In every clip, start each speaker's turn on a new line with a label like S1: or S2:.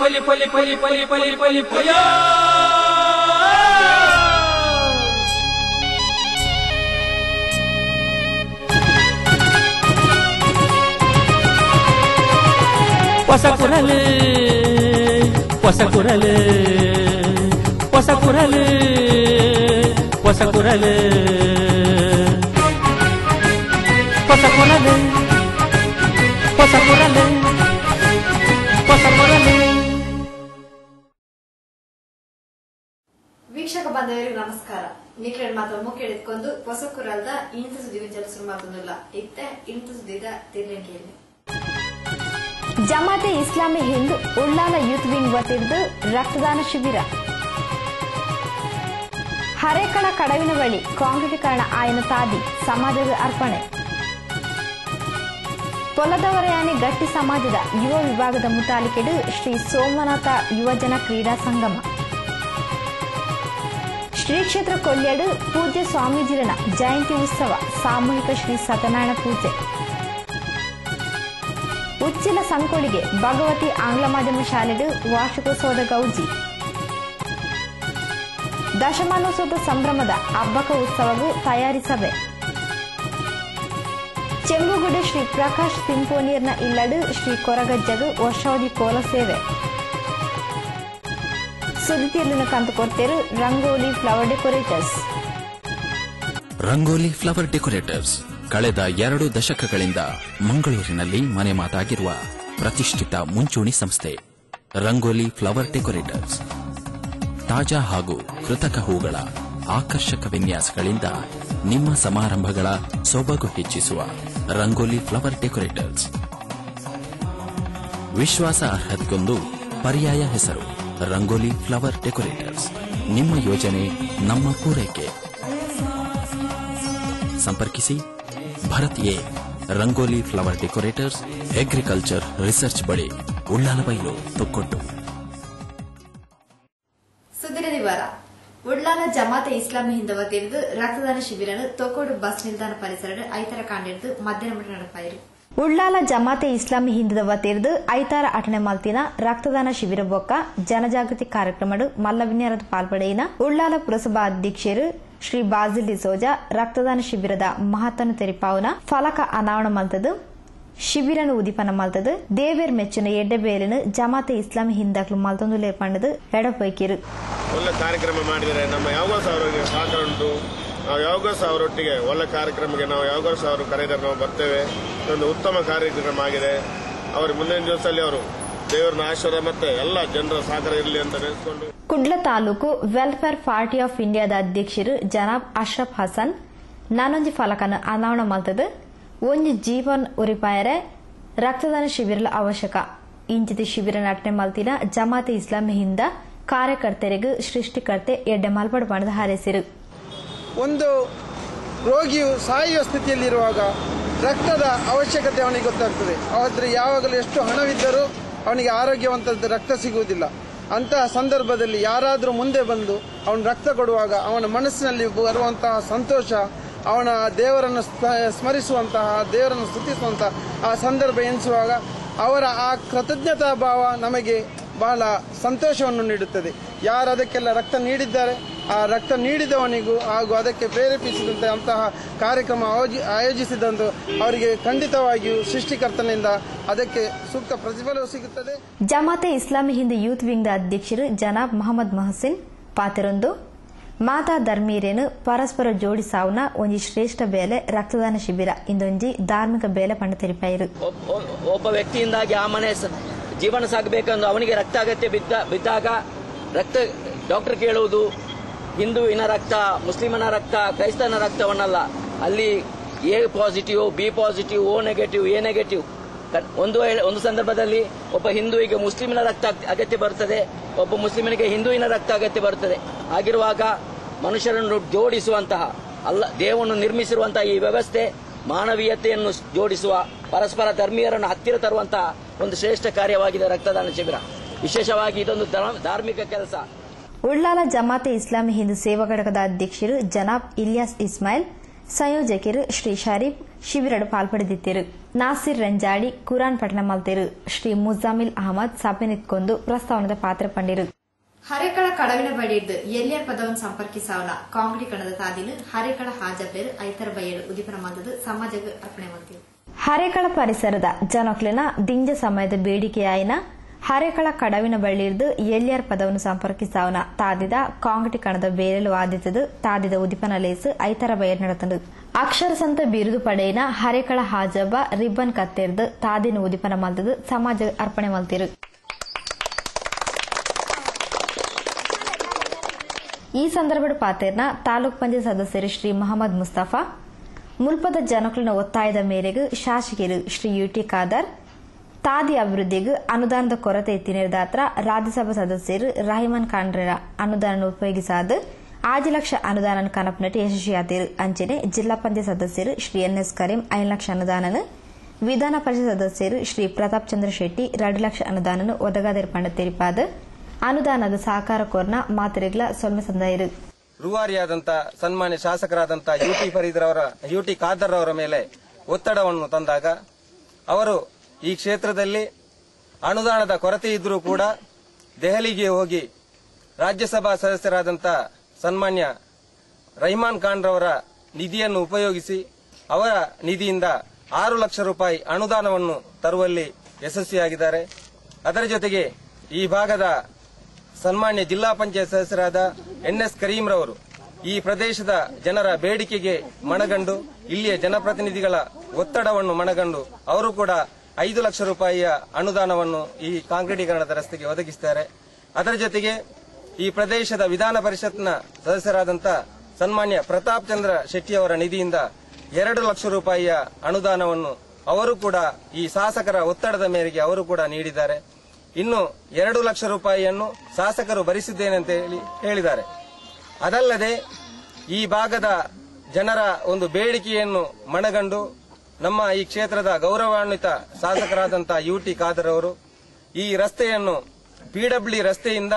S1: ಪಲಿ ಪಲಿ ಪಲಿ ಪಲಿ ಪಲಿ ಪಲಿ ಪಯ ಹೊಸ ಕುರಲು ಹೊಸ ಕುರಲು ಹೊಸ ಕುರಲು ಹೊಸ ಕುರಲು ಹೊಸ ಕುರಲು ಹೊಸ ಕುರಲು ಹೊಸ ಕುರಲು.
S2: ವೀಕ್ಷಕ ಬಾಂಧವರಿಗೆ ನಮಸ್ಕಾರ. ನಿಖಿಲ್ ಮಾತ್ರ ಮುಖ್ಯ ಹಿಡಿದುಕೊಂಡು ಹೊಸ ಕುರಲ್ದ ಇಂಥ ಸುದ್ದಿ ಶುರು ಮಾಡ್ತಂದಿಲ್ಲ ಇತ್ತೆ ಇಂಥ ಸುದ್ದಿದ ತಿರ್ಲಿಂಕೆಯಲ್ಲಿ
S3: ಜಮಾತೆ ಇಸ್ಲಾಮಿ ಹಿಂದ್ ಉಳ್ಳಾಲ ಯೂತ್ ವಿಂಗ್ ವತಿರ್ದು ರಕ್ತದಾನ ಶಿಬಿರ. ಹರೇಕಳ ಕಡವಿನ ಬಳಿ ಕಾಂಕ್ರೀಟೀಕರಣ ಆಯನ ತಾದಿ ಸಮಾಜದ ಅರ್ಪಣೆ. ಪೊಲದವರೆಯಾನಿ ಗಟ್ಟಿ ಸಮಾಜದ ಯುವ ವಿಭಾಗದ ಮುತಾಲಿಕೆಡು ಶ್ರೀ ಸೋಮನಾಥ ಯುವಜನ ಕ್ರೀಡಾ ಸಂಗಮ. ಶ್ರೀ ಕ್ಷೇತ್ರ ಕೊಲ್ಯಡು ಪೂಜ್ಯ ಸ್ವಾಮೀಜಿರನ ಜಯಂತಿ ಉತ್ಸವ ಸಾಮೂಹಿಕ ಶ್ರೀ ಸತ್ಯನಾರಾಯಣ ಪೂಜೆ. ಉಚ್ಚಿಲ ಸಂಕೊಳಿಗೆ ಭಗವತಿ ಆಂಗ್ಲ ಮಾಧ್ಯಮ ಶಾಲೆಡು ವಾರ್ಷಿಕೋತ್ಸವದ ಗೌಜಿ. ದಶಮಾನೋತ್ಸವದ ಸಂಭ್ರಮದ ಹಬ್ಬಕ ಉತ್ಸವಗೂ ತಯಾರಿ ಸಭೆ. ಚೆಂಬುಗುಡು ಶ್ರೀ ಪ್ರಕಾಶ್ ಸಿಂಪೋನಿಯರ್ನ ಇಲ್ಲಡು ಶ್ರೀ ಕೊರಗಜ್ಜದು ವರ್ಷಾವಧಿ ಕೋಲ ಸೇವೆ. ಸುದ್ದಿತೀರ್ಲಿನ ಕಂತು ಕೊಡ್ತೇರು Rangoli flower decorators.
S4: Rangoli flower decorators ಕಳೆದ 2 ದಶಕಗಳಿಂದ ಮಂಗಳೂರಿನಲ್ಲಿ ಮನೆ ಮಾತಾಗಿರುವ ಪ್ರತಿಷ್ಠಿತ ಮುಂಚೂಣಿ ಸಂಸ್ಥೆ. ರಂಗೋಲಿ ಫ್ಲವರ್ ಡೆಕೋರೇಟರ್ಸ್ ತಾಜಾ ಹಾಗೂ ಕೃತಕ ಹೂಗಳ ಆಕರ್ಷಕ ವಿನ್ಯಾಸಗಳಿಂದ ನಿಮ್ಮ ಸಮಾರಂಭಗಳ ಸೊಬಗು ಹೆಚ್ಚಿಸುವ ರಂಗೋಲಿ ಫ್ಲವರ್ ಡೆಕೋರೇಟರ್ಸ್. ವಿಶ್ವಾಸ ಅರ್ಹತೆಗೊಂದು ಪರ್ಯಾಯ ಹೆಸರು ರಂಗೋಲಿ ಫ್ಲವರ್ ಡೆಕೋರೇಟರ್ಸ್. ನಿಮ್ಮ ಯೋಜನೆ ನಮ್ಮ ಪೂರೈಕೆ. ಸಂಪರ್ಕಿಸಿ Bharat A Rangoli flower decorators, agriculture research ಬಳಿ, ಉಳ್ಳಾಲಬೈಲು, ತೊಕ್ಕೊಟ್ಟು.
S2: ಸುದ್ದಿನ ವಿವರ. ಉಳ್ಳಾಲ ಜಮಾತೆ ಇಸ್ಲಾಮಿ ಹಿಂದ್ ವತಿರ್ದು ರಕ್ತದಾನ ಶಿಬಿರನು ತೊಕ್ಕೋಡು ಬಸ್ ನಿಲ್ದಾಣ ಪರಿಸರ ಐತರ ಕಾಂಡಿರ್ದು ಮಧ್ಯಾಹ್ನ ಮಟ್ಟ ನಡಪಾಯಿರು.
S3: ಉಳ್ಳಾಲ ಜಮಾತೆ ಇಸ್ಲಾಮಿ ಹಿಂದದ ವತಿರ್ದು ಐತಾರ ಅಟನೆ ಮಲ್ತಿನ ರಕ್ತದಾನ ಶಿಬಿರ ಬೊಕ್ಕ ಜನಜಾಗೃತಿ ಕಾರ್ಯಕ್ರಮಡು ಮಲ್ಲವಿನ್ಯಾರದ ಪಾಲ್ಪಡೆಯಿನ ಉಳ್ಳಾಲ ಪುರಸಭಾ ಅಧ್ಯಕ್ಷರು ಶ್ರೀ ಬಾಜಿಲ್ ಡಿಸೋಜಾ ರಕ್ತದಾನ ಶಿಬಿರದ ಮಹತ್ವನು ತೆರಿಪಾವುನ ಫಲಕ ಅನಾವರಣ ಮಲ್ತದು ಶಿಬಿರನು ಉದಿಪನ ಮಲ್ತದು ದೇವೇರ್ ಮೆಚ್ಚಿನ ಎಡ್ಡೆಬೇಲಿನ ಜಮಾತೆ ಇಸ್ಲಾಮಿ ಹಿಂದಾಕ್ಲು ಮಲ್ತೊಂದು ಲೇಪಂಡದು ಎಡಪೈಕಿರು.
S5: ಒಳ್ಳೆ ಕಾರ್ಯಕ್ರಮ ಮಾಡಿದರೆ ನಮ್ಮ ಯಾವಗಾಸ್ ಅವರಿಗೆ ಸಹಕಾರ ಉಂಟು. ನಾವು ಯಾವಗಾಸ್ ಅವರೊಟ್ಟಿಗೆ ಒಳ್ಳೆ ಕಾರ್ಯಕ್ರಮಕ್ಕೆ ನಾವು ಯಾವಗಾಸ್ ಅವರು ಕರೆದರೆ ನಾವು ಬರ್ತೇವೆ. ಇದೊಂದು ಉತ್ತಮ ಕಾರ್ಯಕ್ರಮ ಆಗಿದೆ. ಅವರು ಮುಂದಿನ ದಿವಸದಲ್ಲಿ ಅವರು ದೇವರನ್ನ ಆಶೀರ್ವಾದ ಮತ್ತೆ ಎಲ್ಲ ಜನರ ಸಹಕಾರ ಇರಲಿ ಅಂತ ನೆನೆಸಿಕೊಂಡು
S3: ಕುಡ್ಲ ತಾಲೂಕು ವೆಲ್ಫೇರ್ ಪಾರ್ಟಿ ಆಫ್ ಇಂಡಿಯಾದ ಅಧ್ಯಕ್ಷರು ಜನಾಬ್ ಅಶ್ರಫ್ ಹಸನ್ ನಾನೊಂಜಿ ಫಲಕನ ಅನಾವರಣ ಮಲ್ತದು ಒಂಜಿ ಜೀವನ್ ಉರಿಪಾಯರೆ ರಕ್ತದಾನ ಶಿಬಿರಲ ಅವಶ್ಯಕ ಇಂಚಿತಿ ಶಿಬಿರ ನಟನೆ ಮಲ್ತಿನ ಜಮಾತೆ ಇಸ್ಲಾಮಿ ಹಿಂದ ಕಾರ್ಯಕರ್ತರಿಗೂ ಸೃಷ್ಟಿಕರ್ತೆ ಎಡ್ಡೆ ಮಲ್ಪಡು ಬಣದ ಹಾರೈಸಿರು.
S6: ಒಂದು ರೋಗಿಯು ಸಾಯುವ ಸ್ಥಿತಿಯಲ್ಲಿರುವಾಗ ರಕ್ತದ ಅವಶ್ಯಕತೆ ಅವನಿಗೆ ಗೊತ್ತಾಗ್ತದೆ. ಆದರೆ ಯಾವಾಗಲೂ ಎಷ್ಟು ಹಣವಿದ್ದರೂ ಅವನಿಗೆ ಆರೋಗ್ಯವಂತದ ರಕ್ತ ಸಿಗುವುದಿಲ್ಲ. ಅಂತಹ ಸಂದರ್ಭದಲ್ಲಿ ಯಾರಾದರೂ ಮುಂದೆ ಬಂದು ಅವನು ರಕ್ತ ಕೊಡುವಾಗ ಅವನ ಮನಸ್ಸಿನಲ್ಲಿ ಬರುವಂತಹ ಸಂತೋಷ, ಅವನ ದೇವರನ್ನು ಸ್ಮರಿಸುವಂತಹ, ದೇವರನ್ನು ಸ್ತುತಿಸುವಂತಹ ಆ ಸಂದರ್ಭ ಎನಿಸುವಾಗ ಅವರ ಆ ಕೃತಜ್ಞತಾ ಭಾವ ನಮಗೆ ಬಹಳ ಸಂತೋಷವನ್ನು ನೀಡುತ್ತದೆ. ಯಾರು ಅದಕ್ಕೆಲ್ಲ ರಕ್ತ ನೀಡಿದ್ದಾರೆ ಆ ರಕ್ತ ನೀಡಿದವನಿಗೂ ಹಾಗೂ ಅದಕ್ಕೆ ಪ್ರೇರೇಪಿಸಿದಂತೆ ಅಂತಹ ಕಾರ್ಯಕ್ರಮ ಆಯೋಜಿಸಿದಂದು ಅವರಿಗೆ ಖಂಡಿತವಾಗಿಯೂ ಸೃಷ್ಟಿಕರ್ತನಿಂದ ಅದಕ್ಕೆ ಸೂಕ್ತ ಪ್ರತಿಫಲವೂ ಸಿಗುತ್ತದೆ.
S3: ಜಮಾತೆ ಇಸ್ಲಾಮಿ ಹಿಂದ್ ಯೂತ್ ವಿಂಗ್ದ ಅಧ್ಯಕ್ಷರು ಜನಾಬ್ ಮೊಹಮ್ಮದ್ ಮೊಹಸಿನ್ ಪಾತೆರೊಂದು ಮಾತಾ ಧರ್ಮೀರೇನು ಪರಸ್ಪರ ಜೋಡಿಸಾವುನ ಒಂಜಿ ಶ್ರೇಷ್ಠ ಬೇಲೆ ರಕ್ತದಾನ ಶಿಬಿರ ಇಂದೊಂಜಿ ಧಾರ್ಮಿಕ ಬೇಲೆ ಪಂಡ ತೆರಿಪಾಯಿರು.
S7: ಒಬ್ಬ ವ್ಯಕ್ತಿಯಿಂದಾಗಿ ಆ ಮನೆ ಜೀವನ ಸಾಗಬೇಕೆಂದು ಅವನಿಗೆ ರಕ್ತ ಅಗತ್ಯ ಬಿದ್ದಾಗ ರಕ್ತ ಡಾಕ್ಟರ್ ಕೇಳುವುದು ಹಿಂದುವಿನ ರಕ್ತ, ಮುಸ್ಲಿಮನ ರಕ್ತ, ಕ್ರೈಸ್ತನ ರಕ್ತವನ್ನಲ್ಲ. ಅಲ್ಲಿ A positive, B positive, O negative, A negative. ಒಂದು ಸಂದರ್ಭದಲ್ಲಿ ಒಬ್ಬ ಹಿಂದುವಿಗೆ ಮುಸ್ಲಿಮಿನ ರಕ್ತ ಅಗತ್ಯ ಬರುತ್ತದೆ, ಒಬ್ಬ ಮುಸ್ಲಿಮನಿಗೆ ಹಿಂದುವಿನ ರಕ್ತ ಅಗತ್ಯ ಬರುತ್ತದೆ. ಆಗಿರುವಾಗ ಮನುಷ್ಯರನ್ನು ಜೋಡಿಸುವಂತಹ ದೇವವನ್ನು ನಿರ್ಮಿಸಿರುವಂತಹ ಈ ವ್ಯವಸ್ಥೆ ಮಾನವೀಯತೆಯನ್ನು ಜೋಡಿಸುವ, ಪರಸ್ಪರ ಧರ್ಮೀಯರನ್ನು ಹತ್ತಿರ ತರುವಂತಹ ಒಂದು ಶ್ರೇಷ್ಠ ಕಾರ್ಯವಾಗಿದೆ ರಕ್ತದಾನ ಶಿಬಿರ. ವಿಶೇಷವಾಗಿ ಇದೊಂದು ಧಾರ್ಮಿಕ ಕೆಲಸ.
S3: ಉಳ್ಳಾಲ ಜಮಾತೆ ಇಸ್ಲಾಮಿ ಹಿಂದ್ ಸೇವಾ ಘಟಕದ ಅಧ್ಯಕ್ಷರು ಜನಾಬ್ ಇಲಿಯಾಸ್ ಇಸ್ಮಾಯಿಲ್ ಸಂಯೋಜಕರು ಶ್ರೀ ಶರೀಫ್ ಶಿಬಿರಡು ಪಾಲ್ಪಡೆದಿದ್ದರು. ನಾಸಿರ್ ರಂಜಾಡಿ ಕುರಾನ್ ಪಠಣ ಮಲ್ತೆರು. ಶ್ರೀ ಮುಜಾಮಿಲ್ ಅಹಮದ್ ಸಭೆನಿತ್ಕೊಂದು ಪ್ರಸ್ತಾವನದ ಪಾತ್ರ ಪಂಡಿರು.
S2: ಹರೇಕಳ ಕಡವಿನ ಬಡಿಯಿದ್ದು ಎಲ್ಲಿಯರ್ ಪದವನ್ನು ಸಂಪರ್ಕಿಸಾವನ ಕಾಂಗ್ರಿ ಕಣದ ತಾದಿನ ಹರೇಕಳ ಹಾಜಬ್ಲೇರು ಐತರ ಬಯ್ಯರು ಉದಿಪನ ಮಂದದ ಸಮಾಜಕ್ಕೆ ಅರ್ಪಣೆ ಮಾಡ್ತೀವಿ.
S3: ಹರೇಕಳ ಪರಿಸರದ ಜನಕ್ಲಿನ ದಿಂಜ ಸಮಯದ ಬೇಡಿಕೆಯಾಯಿನ ಹರೇಕಳ ಕಡವಿನ ಬಳ್ಳಿರ್ದು ಎಲ್ಲಿಯರ್ ಪದವನ್ನು ಸಂಪರ್ಕಿಸಾವನ ತಾದಿದ ಕಾಂಗ್ರಿ ಕಣದ ಬೇರೆಲು ವಾದಿತದು ತಾದಿದ ಉದಿಪನ ಲೇಸು ಐತರ ಬಯ್ಯರ್ ನಡತಂದು ಅಕ್ಷರ ಸಂತ ಬಿರುದು ಪಡೆಯಿನ ಹರೇಕಳ ಹಾಜಬ್ಬ ರಿಬ್ಬನ್ ಕತ್ತೆರ್ದು ತಾದಿನ ಉದಿಪನ ಮಂದದ ಸಮಾಜ ಅರ್ಪಣೆ ಮಲ್ತಿರು. ಈ ಸಂದರ್ಭದ ಪಾತೆರ್ನ ತಾಲೂಕ್ ಪಂಚಾಯತ್ ಸದಸ್ಯರು ಶ್ರೀ ಮೊಹಮ್ಮದ್ ಮುಸ್ತಫಾ, ಮುಲ್ಪದ ಜನಕಲಿನ ಒತ್ತಾಯದ ಮೇರೆಗೆ ಶಾಸಕರು ಶ್ರೀ ಯುಟಿ ಖಾದರ್ ತಾದಿ ಅಭಿವೃದ್ಧಿಗೆ ಅನುದಾನದ ಕೊರತೆ ಎತ್ತಿನಿರ್ದಾತ್ರ ರಾಜ್ಯಸಭಾ ಸದಸ್ಯರು ರಹಿಮಾನ್ ಖಾನ್ರ ಅನುದಾನ ಉಪಯೋಗಿಸಾದ 5 ಲಕ್ಷ ಅನುದಾನ ಕನಪನಟಿ ಯಶಸ್ವಿಯಾದರು. ಅಂಚನೆ ಜಿಲ್ಲಾ ಪಂಚಾಯತ್ ಸದಸ್ಯರು ಶ್ರೀ ಎನ್ಎಸ್ ಕರೀಂ 5 ಲಕ್ಷ ಅನುದಾನ, ವಿಧಾನ ಪರಿಷತ್ ಸದಸ್ಯರು ಶ್ರೀ ಪ್ರತಾಪ್ ಚಂದ್ರ ಶೆಟ್ಟಿ 2 ಲಕ್ಷ ಅನುದಾನ ಒದಗಾದಿರ್ಪಂಡ ತೆರಿಪಾದ ಅನುದಾನದ ಸಹಕಾರ ಕೋರ್ನ ಮಾತರೆಗಳ ಸೊಲ್ಮೆ ಸಂದಾಯರು.
S8: ರೂವಾರಿಯಾದಂಥ ಸನ್ಮಾನ್ಯ ಶಾಸಕರಾದಂಥ ಯುಟಿ ಖಾದರ್ ಅವರ ಮೇಲೆ ಒತ್ತಡವನ್ನು ತಂದಾಗ ಅವರು ಈ ಕ್ಷೇತ್ರದಲ್ಲಿ ಅನುದಾನದ ಕೊರತೆ ಇದ್ರೂ ಕೂಡ ದೆಹಲಿಗೆ ಹೋಗಿ ರಾಜ್ಯಸಭಾ ಸದಸ್ಯರಾದಂಥ ಸನ್ಮಾನ್ಯ ರಹಿಮಾನ್ ಖಾನ್ ರವರ ನಿಧಿಯನ್ನು ಉಪಯೋಗಿಸಿ ಅವರ ನಿಧಿಯಿಂದ 6 ಲಕ್ಷ ರೂಪಾಯಿ ಅನುದಾನವನ್ನು ತರುವಲ್ಲಿ ಯಶಸ್ವಿಯಾಗಿದ್ದಾರೆ. ಅದರ ಜೊತೆಗೆ ಈ ಭಾಗದ ಸನ್ಮಾನ್ಯ ಜಿಲ್ಲಾ ಪಂಚಾಯತ್ ಸದಸ್ಯರಾದ ಎನ್ಎಸ್ ಕರೀಂ ರವರು ಈ ಪ್ರದೇಶದ ಜನರ ಬೇಡಿಕೆಗೆ ಮನಗಂಡು ಇಲ್ಲಿಯ ಜನಪ್ರತಿನಿಧಿಗಳ ಒತ್ತಡವನ್ನು ಮನಗಂಡು ಅವರು ಕೂಡ 5 ಲಕ್ಷ ರೂಪಾಯಿಯ ಅನುದಾನವನ್ನು ಈ ಕಾಂಕ್ರೀಟೀಕರಣದ ರಸ್ತೆಗೆ ಒದಗಿಸಿದ್ದಾರೆ. ಅದರ ಜೊತೆಗೆ ಈ ಪ್ರದೇಶದ ವಿಧಾನ ಪರಿಷತ್ನ ಸದಸ್ಯರಾದಂಥ ಸನ್ಮಾನ್ಯ ಪ್ರತಾಪ್ ಚಂದ್ರ ಶೆಟ್ಟಿ ಅವರ ನಿಧಿಯಿಂದ 2 ಲಕ್ಷ ರೂಪಾಯಿಯ ಅನುದಾನವನ್ನು ಅವರು ಕೂಡ ಈ ಶಾಸಕರ ಒತ್ತಡದ ಮೇರೆಗೆ ಅವರು ಕೂಡ ನೀಡಿದ್ದಾರೆ. ಇನ್ನು 2 ಲಕ್ಷ ರೂಪಾಯಿಯನ್ನು ಶಾಸಕರು ಭರಿಸಿದ್ದೇನೆ ಅಂತ ಹೇಳಿದ್ದಾರೆ. ಅದಲ್ಲದೆ ಈ ಭಾಗದ ಜನರ ಒಂದು ಬೇಡಿಕೆಯನ್ನು ಮನಗಂಡು ನಮ್ಮ ಈ ಕ್ಷೇತ್ರದ ಗೌರವಾನ್ವಿತ ಶಾಸಕರಾದಂತಹ ಯುಟಿ ಖಾದರ್ ಅವರು ಈ ರಸ್ತೆಯನ್ನು ಪಿಡಬ್ಲ್ಯೂ ರಸ್ತೆಯಿಂದ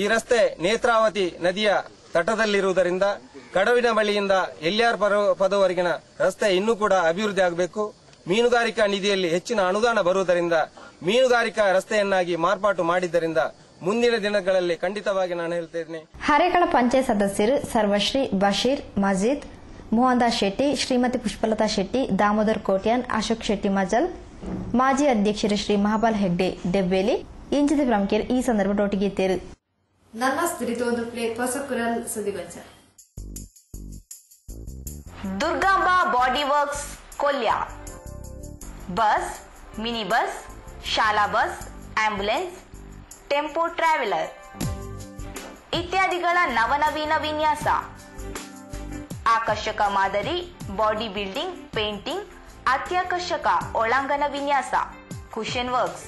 S8: ಈ ರಸ್ತೆ ನೇತ್ರಾವತಿ ನದಿಯ ತಟದಲ್ಲಿರುವುದರಿಂದ ಕಡವಿನ ಬಳಿಯಿಂದ ಎಲ್ಯಾರ್ ಪದವರೆಗಿನ ರಸ್ತೆ ಇನ್ನೂ ಕೂಡ ಅಭಿವೃದ್ಧಿ ಆಗಬೇಕು. ಮೀನುಗಾರಿಕಾ ನಿಧಿಯಲ್ಲಿ ಹೆಚ್ಚಿನ ಅನುದಾನ ಬರುವುದರಿಂದ ಮೀನುಗಾರಿಕಾ ರಸ್ತೆಯನ್ನಾಗಿ ಮಾರ್ಪಾಟು ಮಾಡಿದ್ದರಿಂದ ಮುಂದಿನ ದಿನಗಳಲ್ಲಿ ಖಂಡಿತವಾಗಿ ನಾನು ಹೇಳ್ತೇನೆ.
S3: ಹರೇಕಳ ಪಂಚಾಯತ್ ಸದಸ್ಯರು ಸರ್ವಶ್ರೀ ಬಶೀರ್ ಮಜೀದ್, ಮೋಹನ್ ದಾಸ್ ಶೆಟ್ಟಿ, ಶ್ರೀಮತಿ ಪುಷ್ಪಲತಾ ಶೆಟ್ಟಿ, ದಾಮೋದರ್ ಕೋಟ್ಯಾನ್, ಅಶೋಕ್ ಶೆಟ್ಟಿ ಮಜಲ್, ಮಾಜಿ ಅಧ್ಯಕ್ಷರು ಶ್ರೀ ಮಹಾಬಾಲ್ ಹೆಗ್ಡೆ ದೆಬ್ಬೇಲಿ ಇಂಚಿದ ಪ್ರಮುಖರು ಈ ಸಂದರ್ಭದೊಟ್ಟಿಗೆ ಇದ್ದರು.
S2: ನನ್ನ ಸ್ತ್ರೀತೋದು ಪ್ಲೇ ಹೊಸಕುರಲ್ ಸುದ್ದಿಗೊಂಚ.
S9: Durgamba body works Kolya bus, mini bus, ಶಾಲಾ ಬಸ್, ಆಂಬ್ಯುಲೆನ್ಸ್, ಟೆಂಪೋ ಟ್ರಾವೆಲರ್ ಇತ್ಯಾದಿಗಳ ನವನವೀನ ವಿನ್ಯಾಸ, ಆಕರ್ಷಕ ಮಾದರಿ, ಬಾಡಿ ಬಿಲ್ಡಿಂಗ್, ಪೇಂಟಿಂಗ್, ಅತ್ಯಾಕರ್ಷಕ ಒಳಾಂಗಣ ವಿನ್ಯಾಸ, ಕುಶನ್ ವರ್ಕ್ಸ್.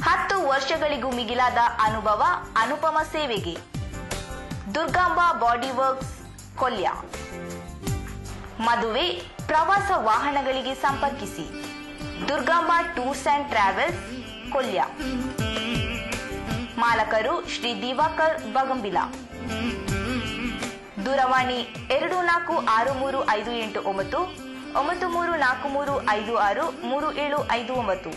S9: 10 ವರ್ಷಗಳಿಗೂ ಮಿಗಿಲಾದ ಅನುಭವ, ಅನುಪಮ ಸೇವೆಗೆ ದುರ್ಗಾಂಬ ಬಾಡಿ ವರ್ಕ್ಸ್ ಕೊಲ್ಯ. ಮದುವೆ, ಪ್ರವಾಸ ವಾಹನಗಳಿಗೆ ಸಂಪರ್ಕಿಸಿ Durgamba tours and travels Kolya. ಮಾಲಕರು ಶ್ರೀ ದಿವಾಕರ್ ಬಗಂಬಿಲ. ದೂರವಾಣಿ 246358 9343563759.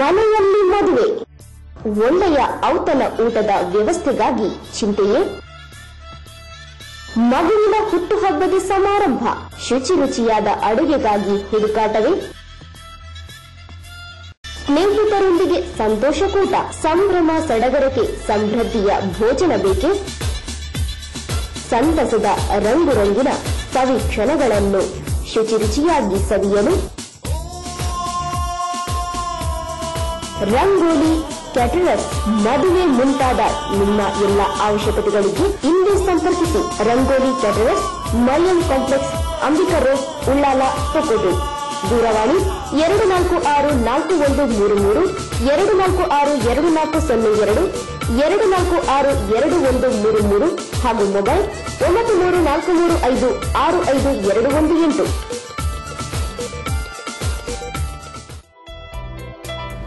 S10: ಮನೆಯಲ್ಲಿ ಮದುವೆ, ಒಳ್ಳೆಯ ಔತಣ ಊಟದ ವ್ಯವಸ್ಥೆಗಾಗಿ ಚಿಂತೆಯೇ? ಮಗುವಿನ ಹುಟ್ಟುಹಬ್ಬದ ಸಮಾರಂಭ, ಶುಚಿ ರುಚಿಯಾದ ಅಡುಗೆಗಾಗಿ ಹುಡುಕಾಟವೇ? ಸ್ನೇಹಿತರೊಂದಿಗೆ ಸಂತೋಷಕೂಟ, ಸಂಭ್ರಮ ಸಡಗರಕ್ಕೆ ಸಮೃದ್ಧಿಯ ಭೋಜನ ಬೇಕೆ? ಸಂತಸದ ರಂಗುರಂಗಿನ ಸವಿ ಕ್ಷಣಗಳನ್ನು ಶುಚಿ ರುಚಿಯಾಗಿ ಸವಿಯಲು ರಂಗೋಲಿ ಕ್ಯಾಟರರ್ಸ್ ಮದುವೆ ಮುಂತಾದ ನಿಮ್ಮ ಎಲ್ಲ ಅವಶ್ಯಕತೆಗಳಿಗೆ ಇಂದೇ ಸಂಪರ್ಕಿಸಿ. Rangoli caterers, Mariyam complex, Ambika road, Ullal, Thokkottu. ದೂರವಾಣಿ 24641332, 24624002, 24622133 ಹಾಗೂ mobile 9343565218.